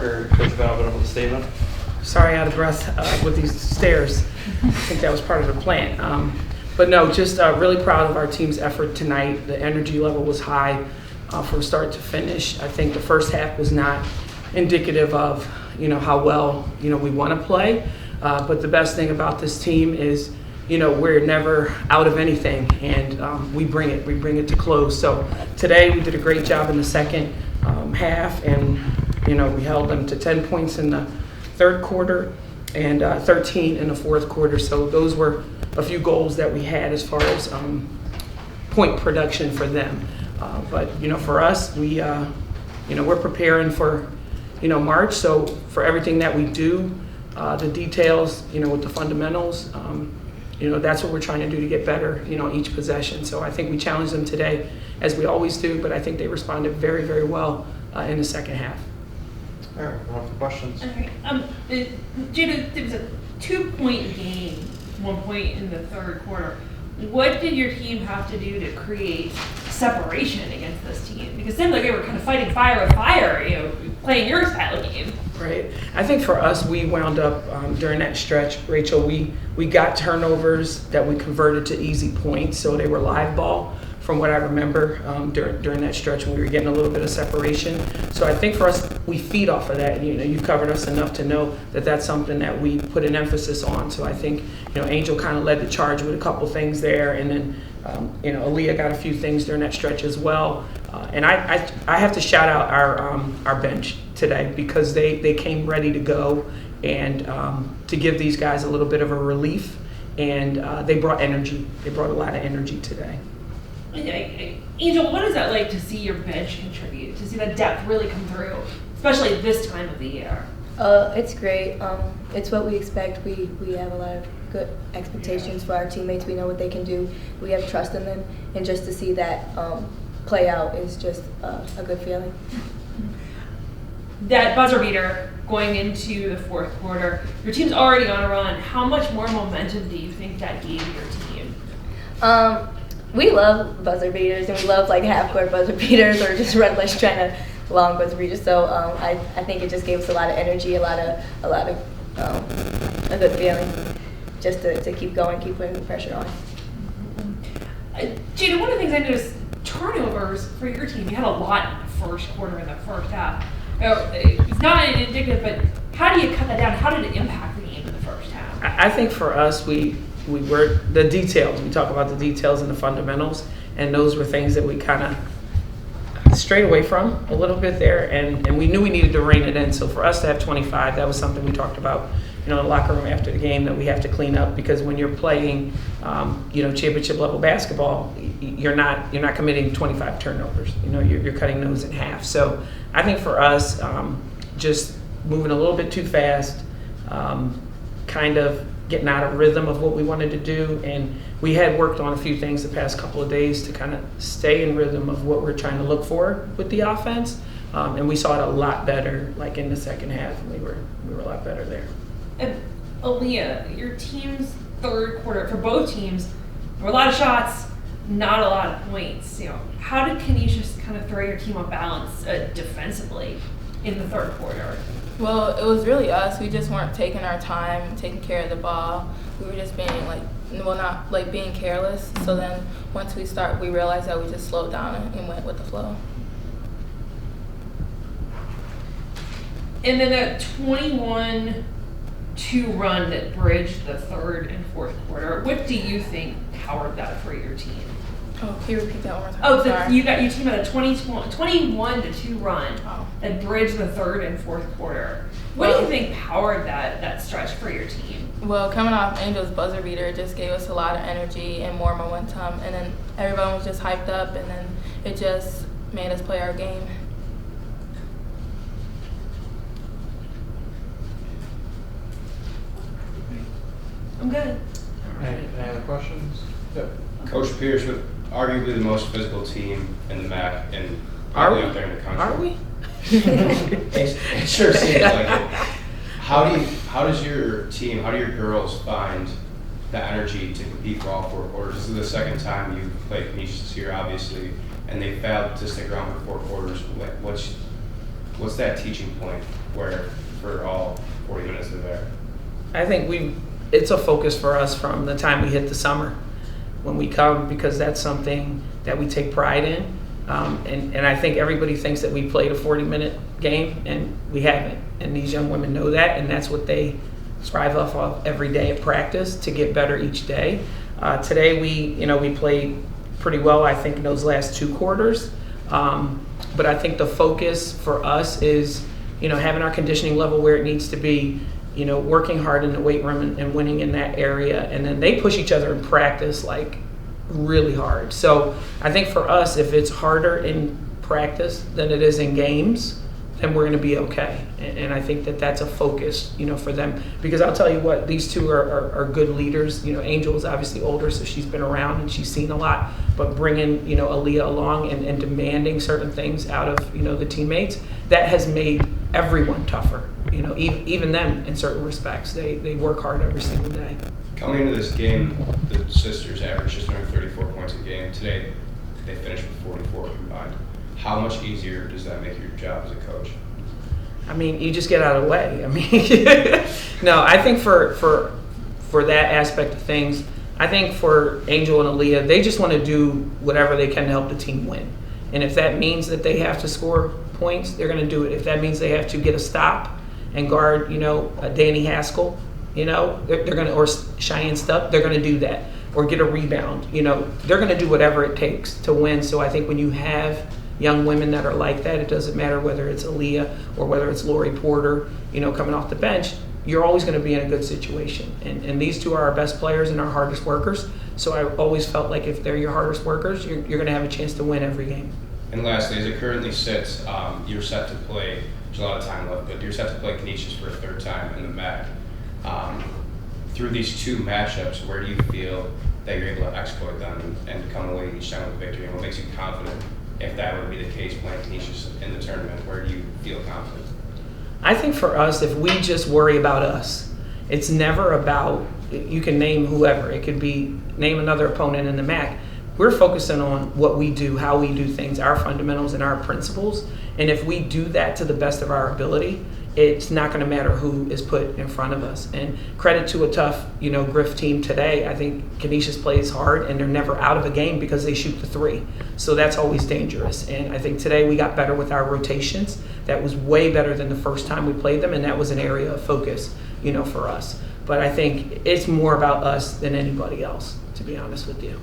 or Coach Valvin with a statement. Sorry, out of breath with these stairs. I think that was part of the plan. But no, just really proud of our team's effort tonight. The energy level was high from start to finish. I think the first half was not indicative of how well we want to play. But the best thing about this team is we're never out of anything, and we bring it to close. So today we did a great job in the second half, and we held them to 10 points in the third quarter and 13 in the fourth quarter. So those were a few goals that we had as far as point production for them. But for us, we're preparing for March. So for everything that we do, the details, with the fundamentals, that's what we're trying to do to get better, each possession. So I think we challenged them today, as we always do, but I think they responded very, very well in the second half. All right, we're on for questions. All right. Jada, it was a 2-point game, 1 point in the third quarter. What did your team have to do to create separation against this team? Because it seemed like they were kind of fighting fire with fire, playing your style of game. Right. I think for us, we wound up during that stretch, Rachel, we got turnovers that we converted to easy points. So they were live ball from what I remember during that stretch when we were getting a little bit of separation. So I think for us, we feed off of that. You've covered us enough to know that that's something that we put an emphasis on. So I think, Angel kind of led the charge with a couple things there. And then, Aaliyah got a few things during that stretch as well. And I have to shout out our bench today, because they came ready to go and to give these guys a little bit of a relief. And they brought energy. They brought a lot of energy today. Angel, what is that like to see your bench contribute, to see that depth really come through, especially this time of the year? It's great. It's what we expect. We have a lot of good expectations for our teammates. We know what they can do. We have trust in them, and just to see that play out is just a good feeling. That buzzer beater going into the fourth quarter, your team's already on a run. How much more momentum do you think that gave your team? We love buzzer beaters, and we love half-court buzzer beaters or just run trying to long buzzer beaters. So I think it just gave us a lot of energy, a lot of a good feeling, just to keep going, keep putting the pressure on. Jada, one of the things I noticed, turnovers for your team. You had a lot in the first quarter and the first half. It's not indicative, but how do you cut that down? How did it impact the game in the first half? I think for us, we were the details. We talk about the details and the fundamentals, and those were things that we kind of strayed away from a little bit there, and we knew we needed to rein it in. So for us to have 25, that was something we talked about, in the locker room after the game, that we have to clean up, because when you're playing, championship level basketball, you're not committing 25 turnovers. You're cutting those in half. So I think for us, just moving a little bit too fast, kind of getting out of rhythm of what we wanted to do, and we had worked on a few things the past couple of days to kind of stay in rhythm of what we're trying to look for with the offense, and we saw it a lot better in the second half, and we were a lot better there. And Aaliyah, your team's third quarter, for both teams, there were a lot of shots, not a lot of points. How did Canisius kind of throw your team off balance defensively in the third quarter? Well, it was really us. We just weren't taking our time, taking care of the ball. We were just being not being careless. So then once we realized that we just slowed down and went with the flow. And then a 21-2 run that bridged the third and fourth quarter. What do you think powered that for your team? Oh, can you repeat that one more time? Oh, you got your team at a 21-2 run that bridged the third and fourth quarter. What do you think powered that stretch for your team? Well, coming off Angel's buzzer beater, it just gave us a lot of energy and more momentum, and then everyone was just hyped up, and then it just made us play our game. I'm good. All right, any other questions? Yep. Coach Pierce, with arguably the most physical team in the MAC and probably out there in the country. Are we? It sure seems like it. How do your girls find the energy to compete for all 4 quarters? This is the second time you've played Canisius this year, obviously, and they failed to stick around for 4 quarters. What's that teaching point where for all 40 minutes they're there? I think it's a focus for us from the time we hit the summer when we come, because that's something that we take pride in. And I think everybody thinks that we played a 40-minute game, and we haven't. And these young women know that, and that's what they strive off of every day at practice to get better each day. Today we played pretty well, I think, in those last 2 quarters. But I think the focus for us is, having our conditioning level where it needs to be, working hard in the weight room and winning in that area. And then they push each other in practice like really hard. So I think for us, if it's harder in practice than it is in games, then we're going to be okay. And I think that that's a focus, for them. Because I'll tell you what, these two are good leaders. Angel is obviously older, so she's been around and she's seen a lot. But bringing, Aaliyah along and demanding certain things out of, the teammates, that has made everyone tougher. Even them in certain respects. They work hard every single day. Coming into this game, the sisters averaged just under 34 points a game. Today, they finished with 44 combined. How much easier does that make your job as a coach? I mean, you just get out of the way. I mean, no, I think for that aspect of things, I think for Angel and Aaliyah, they just want to do whatever they can to help the team win. And if that means that they have to score points, they're going to do it. If that means they have to get a stop and guard, Danny Haskell, they're going to, or Cheyenne Stubb, they're going to do that. Or get a rebound. They're going to do whatever it takes to win. So I think when you have young women that are like that, it doesn't matter whether it's Aaliyah or whether it's Lori Porter, coming off the bench, you're always going to be in a good situation. And these two are our best players and our hardest workers. So I always felt like if they're your hardest workers, you're going to have a chance to win every game. And lastly, as it currently sits, you're set to play, there's a lot of time left, but you're set to play Canisius for a 3rd time in the MAC. Through these 2 matchups, where do you feel that you're able to exploit them and come away each time with a victory? And what makes you confident, if that would be the case, playing Canisius in the tournament? Where do you feel confident? I think for us, if we just worry about us, it's never about, you can name whoever. It could be name another opponent in the MAC. We're focusing on what we do, how we do things, our fundamentals and our principles. And if we do that to the best of our ability, it's not going to matter who is put in front of us. And credit to a tough, Griff team today. I think Canisius plays hard and they're never out of a game because they shoot the 3. So that's always dangerous. And I think today we got better with our rotations. That was way better than the first time we played them, and that was an area of focus, for us. But I think it's more about us than anybody else, to be honest with you.